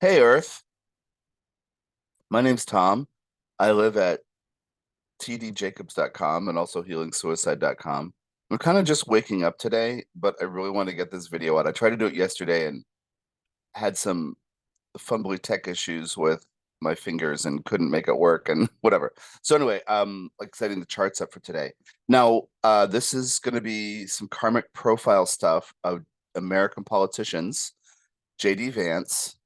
Hey Earth, my name's Tom. I live at tdjacobs.com and also healingsuicide.com. I'm kind of just waking up today, but I really want to get this video out. I tried to do it yesterday and had some fumbly tech issues with my fingers and couldn't make it work and whatever. So anyway, like setting the charts up for today. Now, this is going to be some karmic profile stuff of American politicians, JD Vance,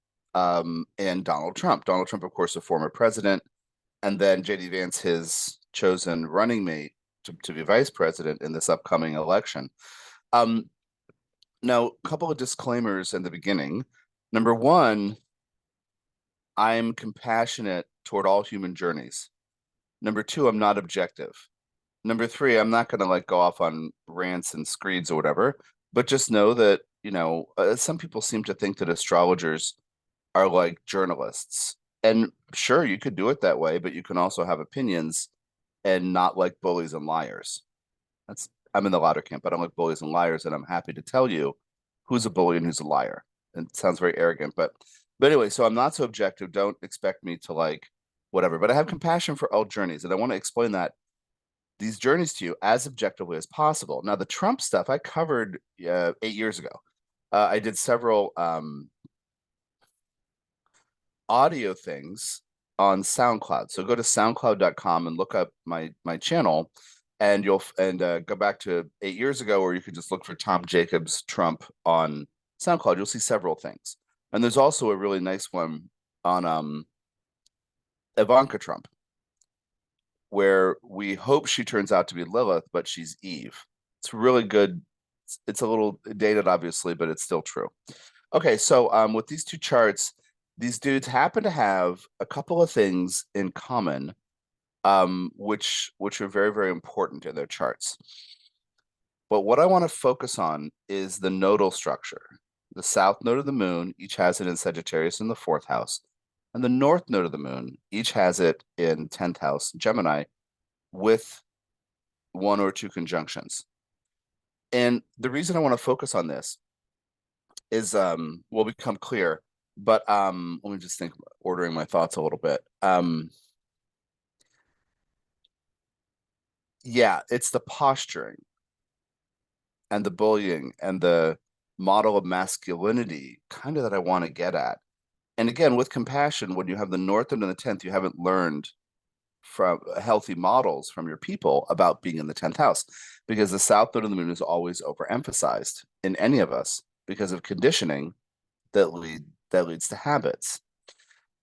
and Donald Trump. Donald Trump, of course, a former president, and then JD Vance, his chosen running mate to be vice president in this upcoming election. Um, Now, a couple of disclaimers in the beginning. Number one, I'm compassionate toward all human journeys. Number two, I'm not objective. Number three, I'm not going to like go off on rants and screeds or whatever, but just know that, some people seem to think that astrologers are like journalists. And sure, you could do it that way, but you can also have opinions and not like bullies and liars. That's I'm in the latter camp. I don't like bullies and liars, and I'm happy to tell you who's a bully and who's a liar. It sounds very arrogant, but anyway, so I'm not so objective. Don't expect me to like whatever, but I have compassion for all journeys, and I want to explain that these journeys to you as objectively as possible. Now, the Trump stuff I covered 8 years ago. I did several audio things on SoundCloud. So go to soundcloud.com and look up my channel, and you'll go back to 8 years ago, or you could just look for Tom Jacobs Trump on SoundCloud. You'll see several things, and there's also a really nice one on Ivanka Trump, where we hope she turns out to be Lilith, but she's Eve. It's really good. It's a little dated, obviously, but it's still true. Okay, so with these two charts, these dudes happen to have a couple of things in common, which are very, very important in their charts. But what I want to focus on is the nodal structure. The south node of the moon each has it in Sagittarius in the fourth house, and the north node of the moon each has it in 10th house, Gemini, with one or two conjunctions. And the reason I want to focus on this is will become clear, but let me just think, ordering my thoughts a little bit. Yeah, it's the posturing and the bullying and the model of masculinity kind of that I want to get at. And again, with compassion, when you have the north and the 10th, you haven't learned from healthy models from your people about being in the 10th house, because the south node of the moon is always overemphasized in any of us because of conditioning that leads to habits.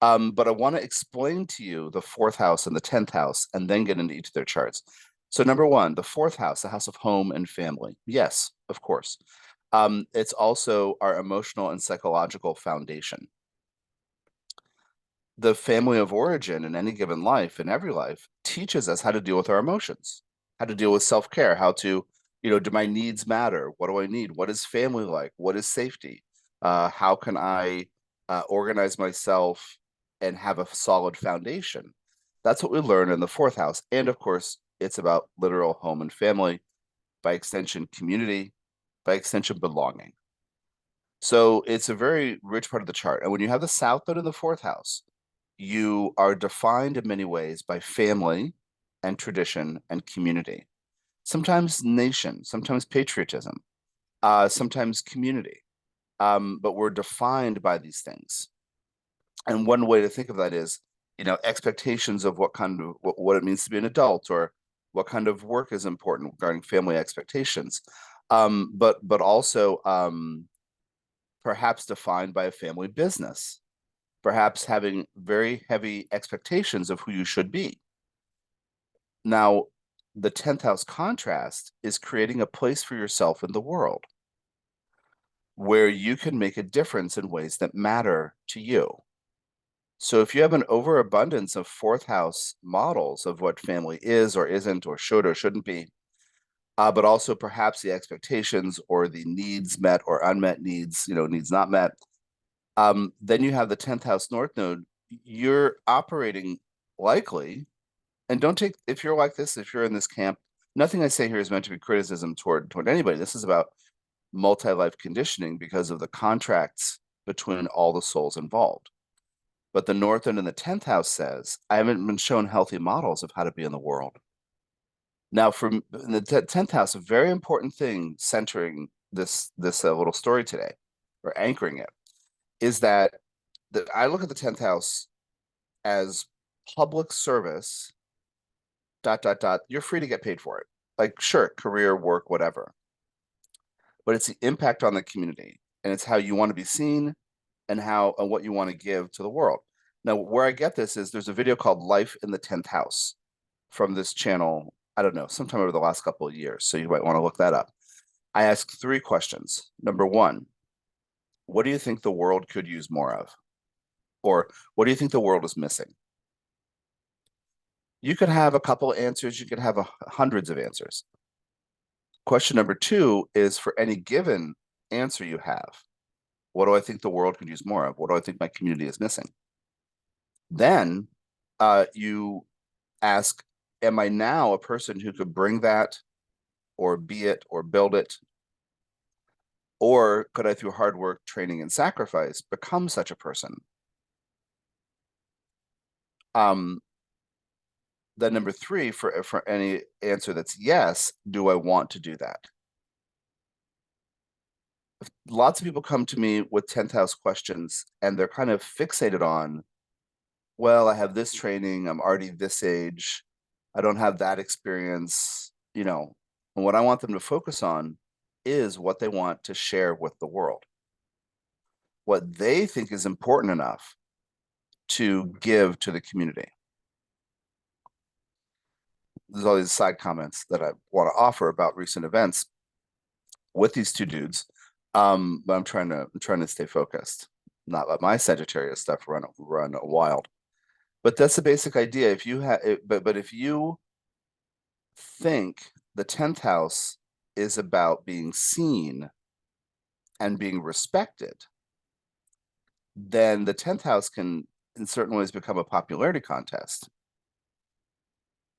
But I want to explain to you the fourth house and the 10th house and then get into each of their charts. So number one, the fourth house, the house of home and family. Yes, of course. It's also our emotional and psychological foundation. The family of origin in any given life, in every life, teaches us how to deal with our emotions, how to deal with self-care, how to, do my needs matter? What do I need? What is family like? What is safety? How can I organize myself and have a solid foundation? That's what we learn in the fourth house. And of course, it's about literal home and family, by extension, community, by extension, belonging. So it's a very rich part of the chart. And when you have the south node in the fourth house, you are defined in many ways by family and tradition and community. Sometimes nation, sometimes patriotism, sometimes community. But we're defined by these things. And one way to think of that is, expectations of what it means to be an adult, or what kind of work is important regarding family expectations. But also perhaps defined by a family business, perhaps having very heavy expectations of who you should be. Now, the 10th house contrast is creating a place for yourself in the world where you can make a difference in ways that matter to you. So if you have an overabundance of fourth house models of what family is or isn't or should or shouldn't be, but also perhaps the expectations or the needs met or unmet needs, needs not met, then you have the 10th house north node. You're operating likely, and don't take, if you're like this, if you're in this camp, nothing I say here is meant to be criticism toward anybody. This is about multi-life conditioning because of the contracts between all the souls involved. But the North Node in the 10th house says, I haven't been shown healthy models of how to be in the world. Now, from the 10th house, a very important thing centering this little story today, or anchoring it, is that I look at the 10th house as public service, dot, dot, dot. You're free to get paid for it. Like, sure, career, work, whatever. But it's the impact on the community, and it's how you want to be seen and how and what you want to give to the world. Now, where I get this is there's a video called Life in the 10th House from this channel, I don't know, sometime over the last couple of years. So you might want to look that up. I ask 3 questions. Number 1, what do you think the world could use more of? Or what do you think the world is missing? You could have a couple of answers, you could have hundreds of answers. Question number 2 is, for any given answer you have, what do I think the world could use more of? What do I think my community is missing? Then you ask, am I now a person who could bring that or be it or build it? Or could I, through hard work, training, and sacrifice, become such a person? Then number 3, for any answer that's yes, do I want to do that? Lots of people come to me with 10th house questions, and they're kind of fixated on, well, I have this training, I'm already this age, I don't have that experience, and what I want them to focus on is what they want to share with the world, what they think is important enough to give to the community. There's all these side comments that I want to offer about recent events with these 2 dudes, but I'm trying to stay focused, not let my Sagittarius stuff run wild. But that's the basic idea. If you have, but if you think the 10th house is about being seen and being respected, then the 10th house can in certain ways become a popularity contest,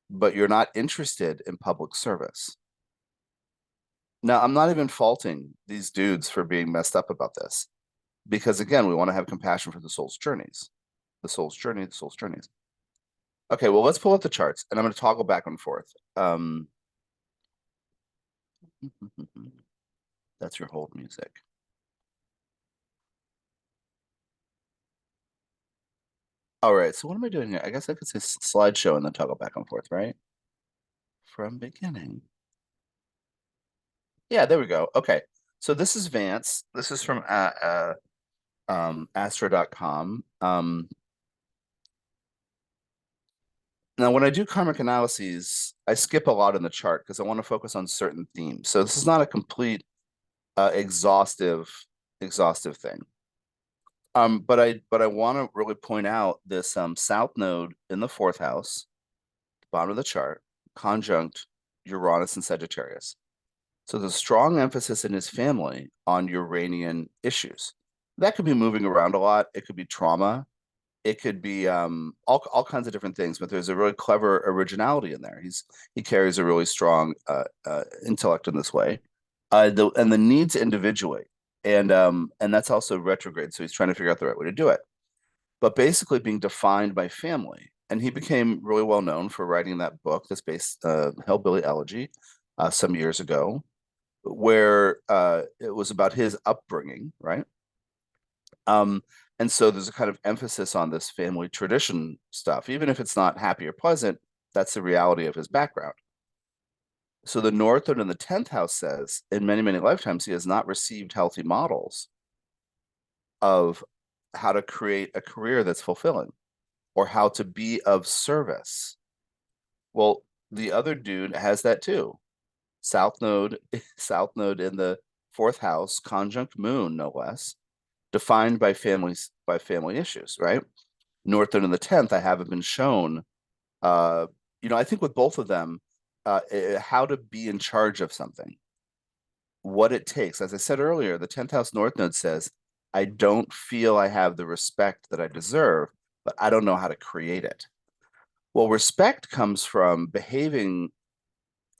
but you're not interested in public service. Now, I'm not even faulting these dudes for being messed up about this, because again, we want to have compassion for the soul's journeys. The soul's journey, the soul's journeys. Okay, well, let's pull up the charts, and I'm going to toggle back and forth. That's your hold music. All right, so what am I doing here? I guess I could say slideshow and then toggle back and forth, right? From beginning. Yeah, there we go. Okay, so this is Vance. This is from astro.com. Now, when I do karmic analyses, I skip a lot in the chart because I want to focus on certain themes. So this is not a complete exhaustive thing. But I want to really point out this South Node in the 4th house, bottom of the chart, conjunct Uranus and Sagittarius. So there's a strong emphasis in his family on Uranian issues. That could be moving around a lot. It could be trauma. It could be all kinds of different things, but there's a really clever originality in there. He carries a really strong intellect in this way, and the need to individuate, and that's also retrograde. So he's trying to figure out the right way to do it, but basically being defined by family. And he became really well known for writing that book that's based Hillbilly Elegy some years ago, where it was about his upbringing, right? And so there's a kind of emphasis on this family tradition stuff, even if it's not happy or pleasant. That's the reality of his background. So the North Node in the 10th house says, in many, many lifetimes, he has not received healthy models of how to create a career that's fulfilling or how to be of service. Well, the other dude has that too. South Node in the 4th house, conjunct Moon, no less, defined by family issues, right? North Node in the 10th, I haven't been shown. I think with both of them, how to be in charge of something, what it takes. As I said earlier, the 10th house North Node says, I don't feel I have the respect that I deserve, but I don't know how to create it. Well, respect comes from behaving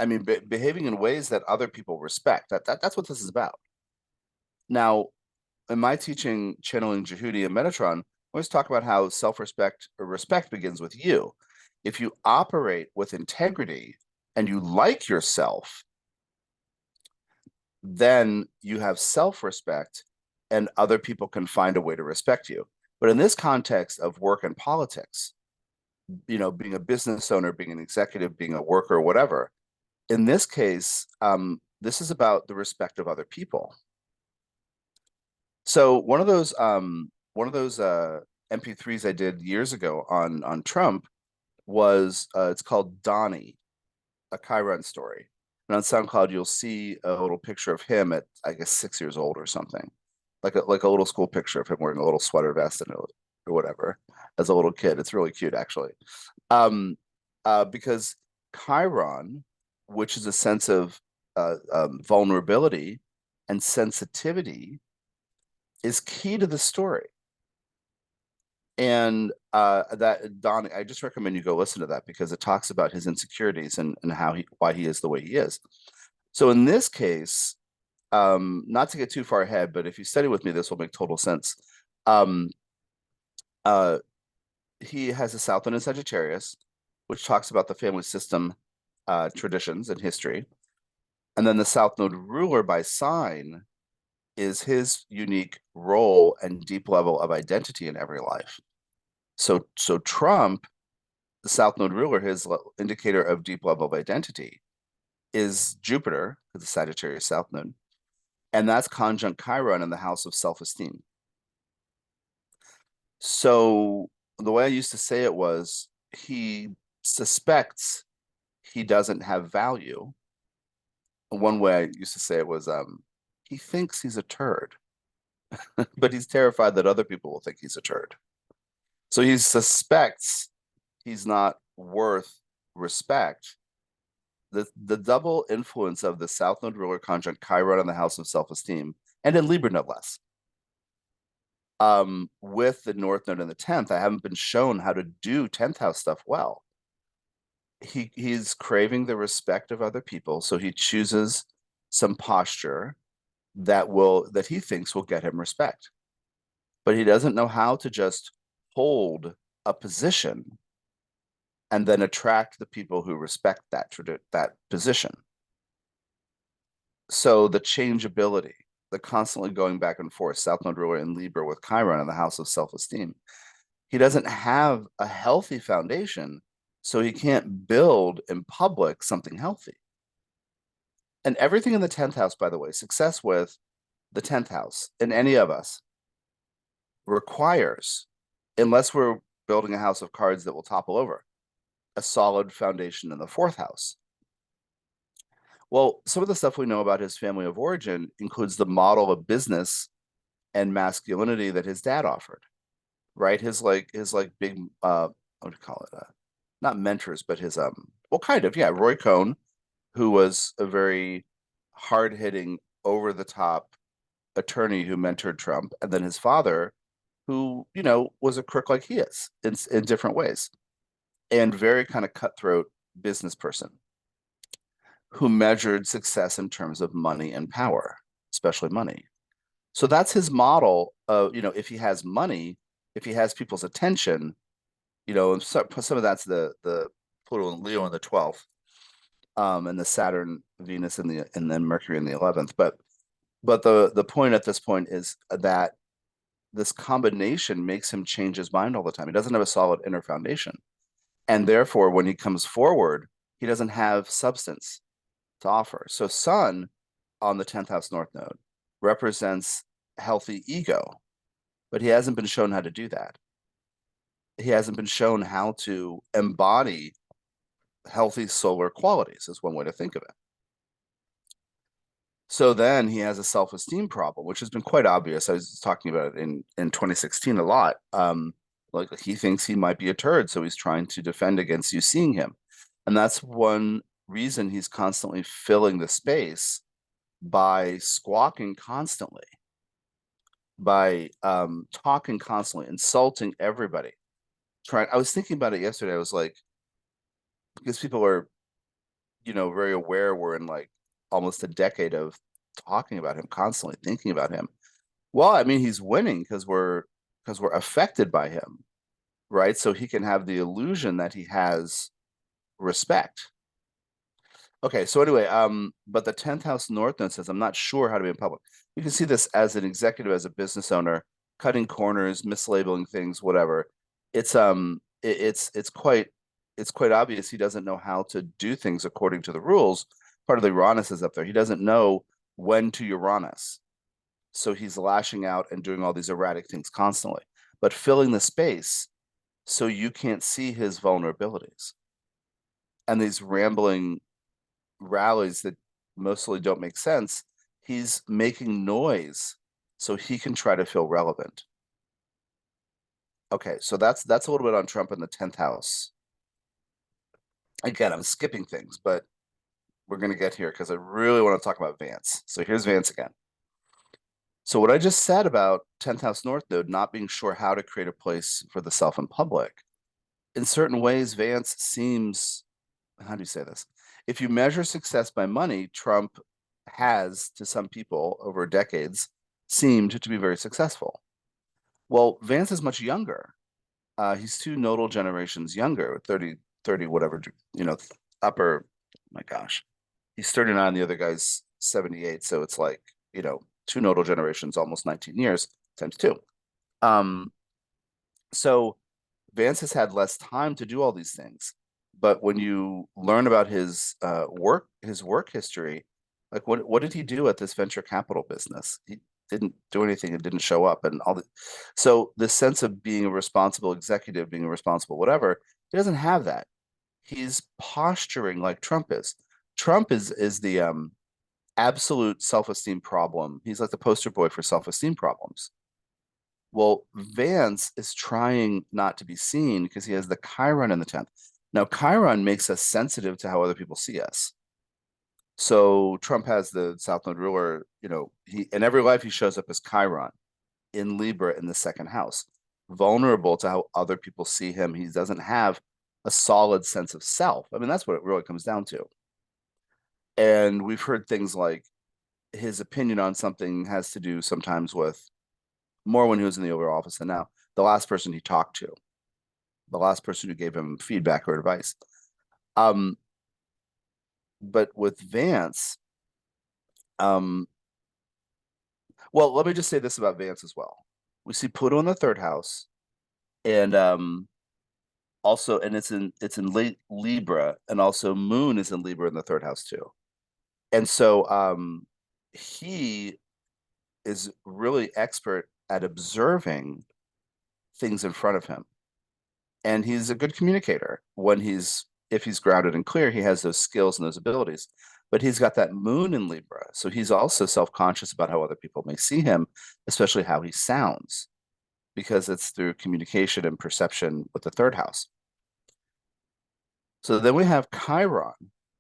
in ways that other people respect. That's what this is about. Now, in my teaching, channeling Jehudi and Metatron, always talk about how self-respect or respect begins with you. If you operate with integrity and you like yourself, then you have self-respect and other people can find a way to respect you. But in this context of work and politics, being a business owner, being an executive, being a worker, whatever, in this case, this is about the respect of other people. So one of those MP3s I did years ago on Trump was it's called Donnie, a Chiron story. And on SoundCloud, you'll see a little picture of him at, I guess, 6 years old or something, like a little school picture of him wearing a little sweater vest and or whatever as a little kid. It's really cute, actually. Because Chiron, which is a sense of vulnerability and sensitivity, is key to the story. And that Don, I just recommend you go listen to that because it talks about his insecurities and why he is the way he is. So in this case, not to get too far ahead, but if you study with me, this will make total sense. Um, uh, he has a South Node in Sagittarius, which talks about the family system, traditions, and history. And then the South Node ruler by sign is his unique role and deep level of identity in every life. So Trump, the South Node ruler, his indicator of deep level of identity is Jupiter, the Sagittarius South Node, and that's conjunct Chiron in the house of self-esteem. So the way I used to say it was he suspects he doesn't have value. One way I used to say it was he thinks he's a turd, but he's terrified that other people will think he's a turd. So he suspects he's not worth respect. The double influence of the South Node ruler conjunct Chiron in the house of self-esteem, and in Libra no less. With the North Node in the 10th, I haven't been shown how to do 10th house stuff well. He's craving the respect of other people, so he chooses some posture that he thinks will get him respect. But he doesn't know how to just hold a position and then attract the people who respect that position. So the changeability, the constantly going back and forth, South Node ruler in Libra with Chiron in the house of self-esteem. He doesn't have a healthy foundation, so he can't build in public something healthy. And everything in the 10th house, by the way, success with the 10th house in any of us requires, unless we're building a house of cards that will topple over, a solid foundation in the 4th house. Well, some of the stuff we know about his family of origin includes the model of business and masculinity that his dad offered, right? His big what do you call it? Not mentors, but his well, kind of, yeah, Roy Cohn, who was a very hard-hitting, over-the-top attorney who mentored Trump, and then his father, who, was a crook like he is in different ways, and very kind of cutthroat business person who measured success in terms of money and power, especially money. So that's his model of, if he has money, if he has people's attention, and some of that's the Pluto and Leo in the 12th, and the Saturn, Venus and then Mercury in the 11th. But the point at this point is that this combination makes him change his mind all the time. He doesn't have a solid inner foundation. And therefore, when he comes forward, he doesn't have substance to offer. So Sun on the 10th house North Node represents healthy ego, but he hasn't been shown how to do that. He hasn't been shown how to embody healthy solar qualities, is one way to think of it. So then he has a self-esteem problem, which has been quite obvious. I was talking about it in 2016 a lot. Like he thinks he might be a turd, so he's trying to defend against you seeing him. And that's one reason he's constantly filling the space by squawking constantly, by talking constantly, insulting everybody. I was thinking about it yesterday. I was like, because people are, very aware we're in like almost a decade of talking about him constantly, thinking about him. Well, I mean, he's winning because we're because we're affected by him, right? So he can have the illusion that he has respect. Okay, so anyway, but the 10th house north node says, I'm not sure how to be in public. You can see this as an executive, as a business owner, cutting corners, mislabeling things, whatever. It's quite obvious he doesn't know how to do things according to the rules. Part of the Uranus is up there. He doesn't know when to Uranus. So he's lashing out and doing all these erratic things constantly, but filling the space so you can't see his vulnerabilities and these rambling rallies that mostly don't make sense. He's making noise so he can try to feel relevant. Okay, so that's a little bit on Trump in the 10th house. Again, I'm skipping things, but we're going to get here because I really want to talk about Vance. So here's Vance again. So what I just said about 10th house north node not being sure how to create a place for the self in public, in certain ways, Vance seems, how do you say this? If you measure success by money, Trump has, to some people over decades, seemed to be very successful. Well, Vance is much younger. He's two nodal generations younger, 30, whatever, upper, oh my gosh. He's 39, the other guy's 78. So it's like, two nodal generations, almost 19 years times two. So Vance has had less time to do all these things. But when you learn about his work history, like what did he do at this venture capital business? He didn't do anything and didn't show up and all the so this sense of being a responsible executive, being a responsible whatever, he doesn't have that. He's posturing like Trump is. Trump is the absolute self-esteem problem. He's like the poster boy for self-esteem problems. Well, Vance is trying not to be seen because he has the Chiron in the 10th. Now, Chiron makes us sensitive to how other people see us. So Trump has the South Node ruler, he in every life he shows up as Chiron in Libra in the second house, vulnerable to how other people see him. He doesn't have a solid sense of self. I mean, that's what it really comes down to. And we've heard things like his opinion on something has to do sometimes with more when he was in the Oval Office than now. The last person he talked to, the last person who gave him feedback or advice. But with Vance, well, let me just say this about Vance as well. We see Pluto in the third house, and also, and it's in late Libra, and also Moon is in Libra in the third house too. And so he is really expert at observing things in front of him. And he's a good communicator when if he's grounded and clear, he has those skills and those abilities. But he's got that moon in Libra. So he's also self-conscious about how other people may see him, especially how he sounds, because it's through communication and perception with the third house. So then we have Chiron,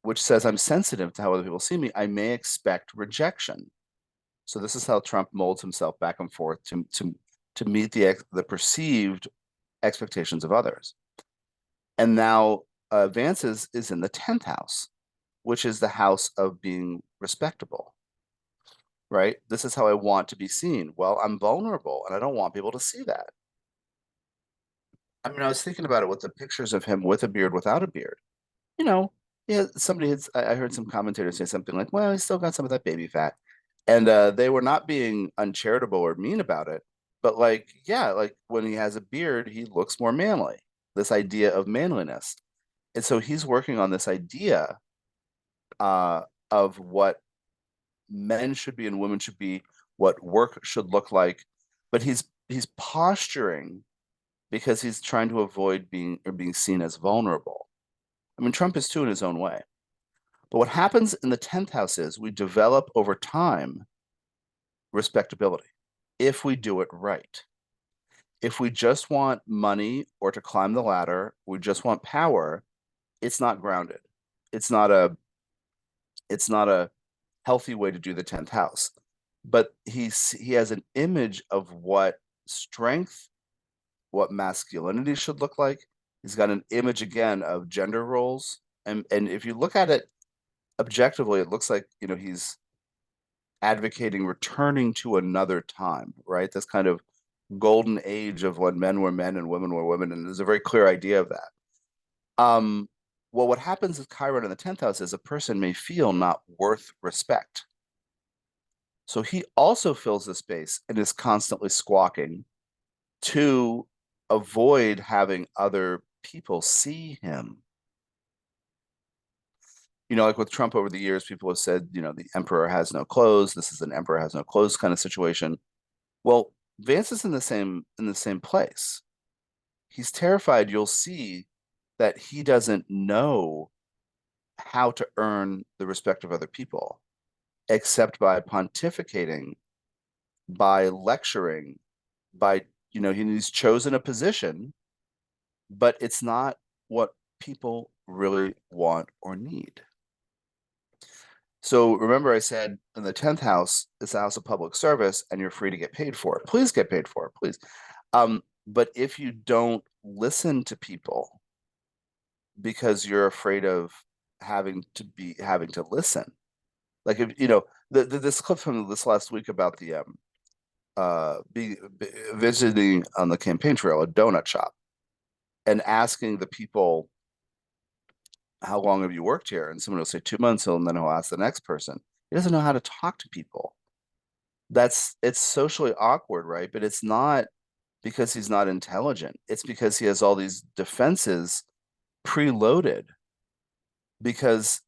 which says, I'm sensitive to how other people see me. I may expect rejection. So this is how Trump molds himself back and forth to meet the perceived expectations of others. And now Vance is in the 10th house, which is the house of being respectable, right? This is how I want to be seen. Well, I'm vulnerable and I don't want people to see that. I mean, I was thinking about it with the pictures of him with a beard, without a beard. You know, yeah, I heard some commentators say something like, well, he's still got some of that baby fat. And they were not being uncharitable or mean about it. But like, yeah, like when he has a beard, he looks more manly, this idea of manliness. And so he's working on this idea of what men should be and women should be, what work should look like. But he's posturing because he's trying to avoid being seen as vulnerable. I mean, Trump is too in his own way. But what happens in the 10th house is we develop over time respectability if we do it right. If we just want money or to climb the ladder, we just want power, it's not grounded. It's not a healthy way to do the 10th house. But he has an image of what strength, what masculinity should look like. He's got an image again of gender roles. And if you look at it objectively, it looks like, he's advocating returning to another time, right? This kind of golden age of when men were men and women were women, and there's a very clear idea of that. Well, what happens with Chiron in the 10th house is a person may feel not worth respect. So he also fills the space and is constantly squawking to avoid having other people see him. Like with Trump over the years, people have said, the emperor has no clothes. This is an emperor has no clothes kind of situation. Well, Vance is in the same place. He's terrified you'll see that he doesn't know how to earn the respect of other people except by pontificating, by lecturing, by, he's chosen a position, but it's not what people really want or need. So remember, I said in the 10th house, it's a house of public service, and you're free to get paid for it. Please get paid for it, please. But if you don't listen to people because you're afraid of having to listen, like if this clip from this last week about the visiting on the campaign trail a donut shop and asking the people, how long have you worked here? And someone will say 2 months, and then he'll ask the next person. He doesn't know how to talk to people. It's socially awkward, right? But it's not because he's not intelligent. It's because he has all these defenses preloaded because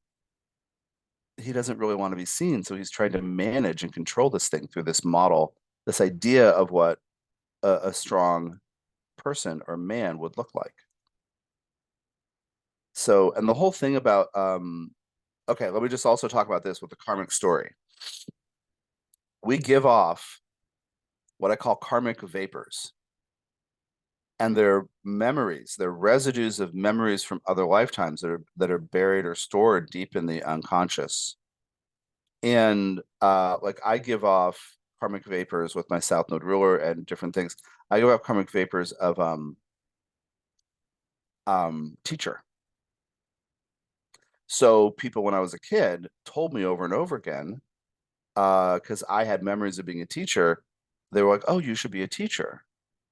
he doesn't really want to be seen. So he's trying to manage and control this thing through this model, this idea of what a strong person or man would look like. So, and the whole thing about, okay, let me just also talk about this with the karmic story. We give off what I call karmic vapors. And they're memories, they're residues of memories from other lifetimes that are buried or stored deep in the unconscious. And like I give off karmic vapors with my South Node ruler and different things. I give off karmic vapors of teacher. So people when I was a kid told me over and over again, because I had memories of being a teacher, they were like, "Oh, you should be a teacher."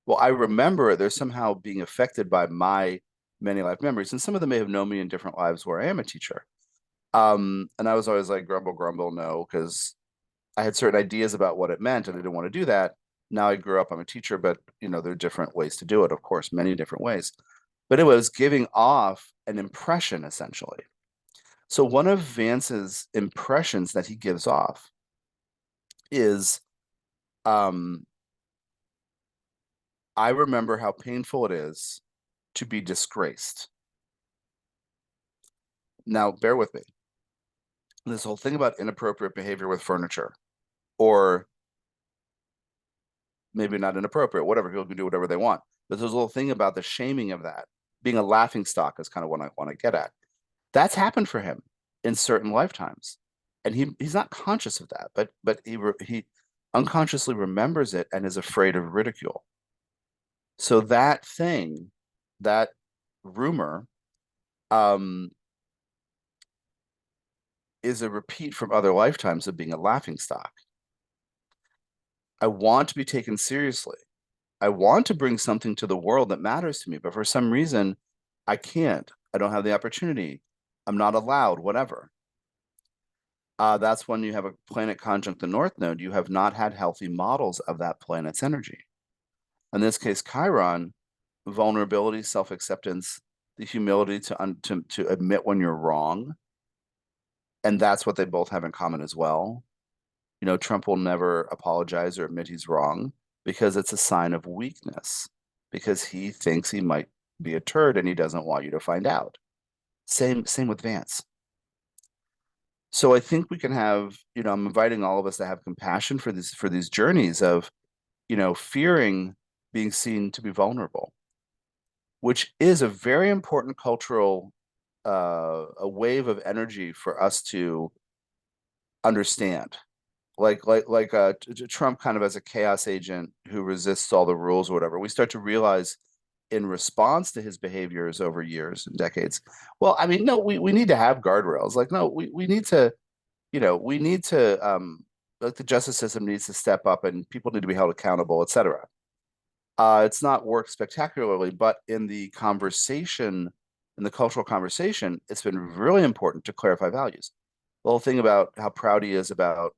Well, I remember they're somehow being affected by my many life memories, and some of them may have known me in different lives where I am a teacher. And I was always like, grumble, grumble, no, because I had certain ideas about what it meant, and I didn't want to do that. Now I grew up, I'm a teacher, but there are different ways to do it, of course, many different ways. But it was giving off an impression, essentially. So one of Vance's impressions that he gives off is, I remember how painful it is to be disgraced. Now, bear with me. This whole thing about inappropriate behavior with furniture, or maybe not inappropriate, whatever, people can do whatever they want. But there's a little thing about the shaming of that, being a laughing stock is kind of what I want to get at. That's happened for him in certain lifetimes. And he's not conscious of that, but he unconsciously remembers it and is afraid of ridicule. So that thing, that rumor, is a repeat from other lifetimes of being a laughing stock. I want to be taken seriously. I want to bring something to the world that matters to me, but for some reason, I can't. I don't have the opportunity. I'm not allowed, whatever. That's when you have a planet conjunct the North Node, you have not had healthy models of that planet's energy. In this case, Chiron, vulnerability, self-acceptance, the humility to admit when you're wrong. And that's what they both have in common as well. Trump will never apologize or admit he's wrong because it's a sign of weakness, because he thinks he might be a turd and he doesn't want you to find out. Same with Vance. So I think we can have, I'm inviting all of us to have compassion for these journeys of, fearing being seen to be vulnerable, which is a very important cultural a wave of energy for us to understand. Like Trump kind of as a chaos agent who resists all the rules or whatever. We start to realize in response to his behaviors over years and decades, well, I mean, no, we need to have guardrails. Like, no, we need to, we need to like the justice system needs to step up and people need to be held accountable, et cetera. It's not worked spectacularly, but in the conversation, in the cultural conversation, it's been really important to clarify values. The whole thing about how proud he is about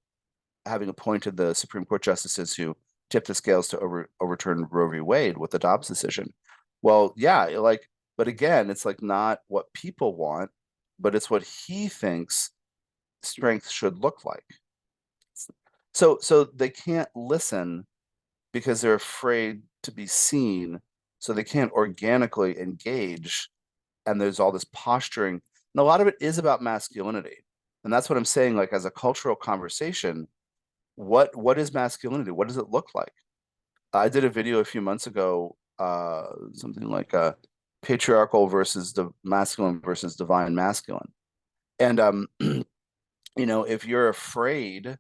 having appointed the Supreme Court justices who tipped the scales to overturn Roe v. Wade with the Dobbs decision. Well, yeah, like, but again, it's like not what people want, but it's what he thinks strength should look like. So they can't listen because they're afraid to be seen, so they can't organically engage, and there's all this posturing. And a lot of it is about masculinity. And that's what I'm saying, like as a cultural conversation, what is masculinity? What does it look like? I did a video a few months ago, something like patriarchal versus the masculine versus divine masculine. And if you're afraid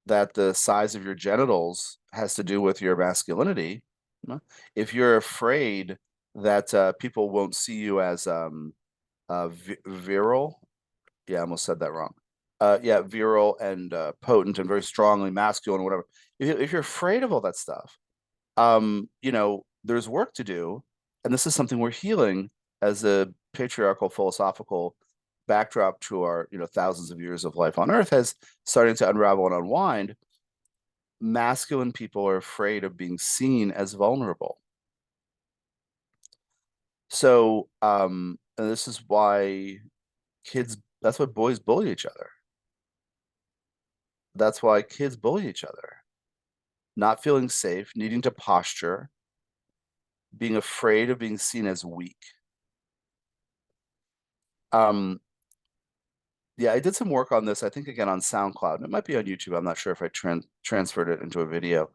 that the size of your genitals has to do with your masculinity, if you're afraid that people won't see you as virile, yeah, I almost said that wrong. Yeah, virile and potent and very strongly masculine, or whatever. If you're afraid of all that stuff, there's work to do, and this is something we're healing as a patriarchal philosophical backdrop to our, thousands of years of life on Earth has starting to unravel and unwind. Masculine people are afraid of being seen as vulnerable. So, and this is why that's why boys bully each other. That's why kids bully each other. Not feeling safe, needing to posture, being afraid of being seen as weak. Yeah, I did some work on this, I think again on SoundCloud. It might be on YouTube. I'm not sure if I transferred it into a video.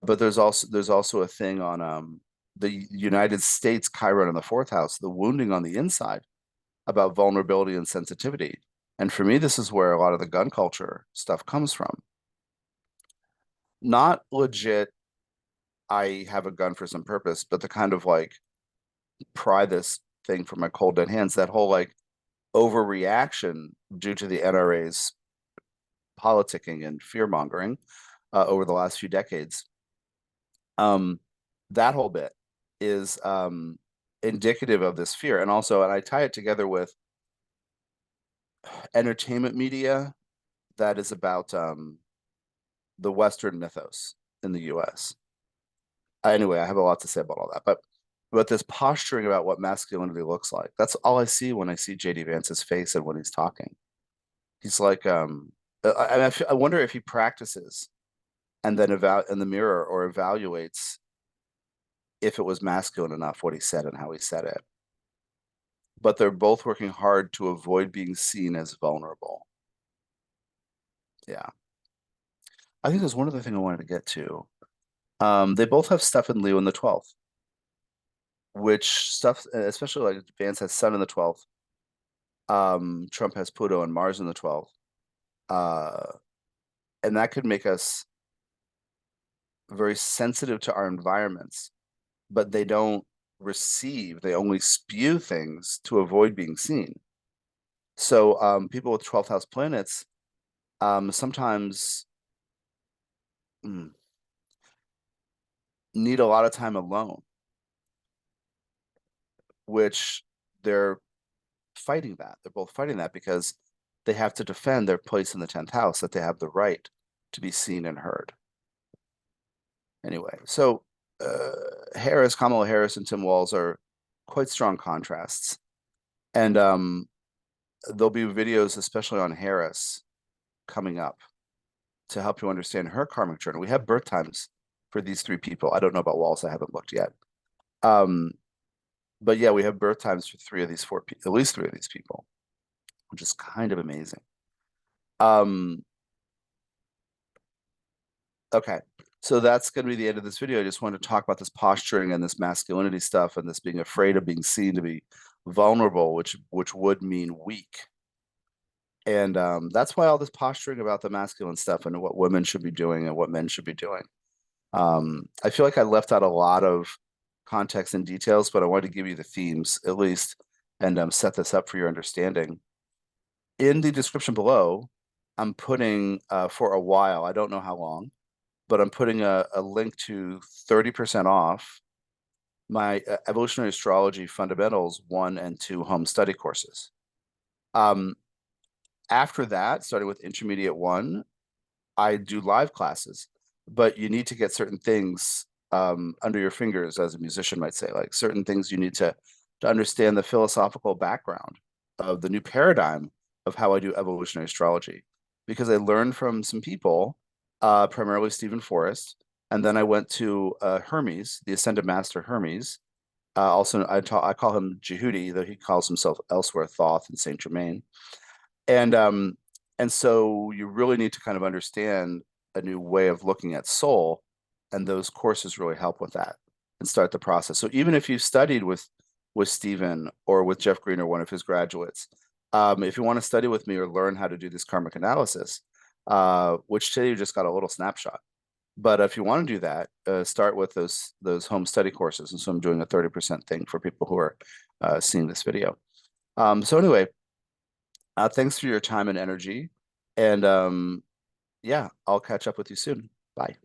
But there's also a thing on the United States Chiron in the fourth house, the wounding on the inside, about vulnerability and sensitivity. And for me, this is where a lot of the gun culture stuff comes from. Not legit, I have a gun for some purpose, but the kind of like pry this thing from my cold dead hands, that whole like overreaction due to the NRA's politicking and fear mongering over the last few decades. That whole bit is indicative of this fear. And I tie it together with entertainment media that is about the Western mythos in the US. Anyway, I have a lot to say about all that, but this posturing about what masculinity looks like, that's all I see when I see JD Vance's face and when he's talking. He's like, I wonder if he practices and then in the mirror or evaluates if it was masculine enough what he said and how he said it. But they're both working hard to avoid being seen as vulnerable. Yeah. I think there's one other thing I wanted to get to. They both have stuff in Leo in the 12th, which stuff, especially like Vance has Sun in the 12th. Trump has Pluto and Mars in the 12th. And that could make us very sensitive to our environments, but they don't receive, they only spew things to avoid being seen. So people with 12th house planets sometimes need a lot of time alone, which they're fighting that. They're both fighting that because they have to defend their place in the 10th house, that they have the right to be seen and heard. Anyway, so Kamala Harris and Tim Walz are quite strong contrasts. And there'll be videos, especially on Harris, coming up to help you understand her karmic journey. We have birth times for these three people. I don't know about Walz. I haven't looked yet. But yeah, we have birth times for three of these four people, at least three of these people, which is kind of amazing. Okay, so that's going to be the end of this video. I just wanted to talk about this posturing and this masculinity stuff and this being afraid of being seen to be vulnerable, which would mean weak. And that's why all this posturing about the masculine stuff and what women should be doing and what men should be doing. I feel like I left out a lot of context and details, but I wanted to give you the themes at least and set this up for your understanding. In the description below, I'm putting for a while, I don't know how long, but I'm putting a link to 30% off my Evolutionary Astrology Fundamentals 1 and 2 home study courses. After that, starting with Intermediate 1, I do live classes, but you need to get certain things under your fingers, as a musician might say, like certain things you need to understand the philosophical background of the new paradigm of how I do evolutionary astrology. Because I learned from some people, primarily Stephen Forrest, and then I went to Hermes, the Ascended Master Hermes. Also, I call him Jehudi, though he calls himself elsewhere Thoth and Saint Germain. And so you really need to kind of understand a new way of looking at soul, and those courses really help with that and start the process. So even if you studied with Stephen or with Jeff Green or one of his graduates, if you want to study with me or learn how to do this karmic analysis, which today you just got a little snapshot. But if you want to do that, start with those home study courses. And so I'm doing a 30% thing for people who are seeing this video. So anyway, thanks for your time and energy. And yeah, I'll catch up with you soon. Bye.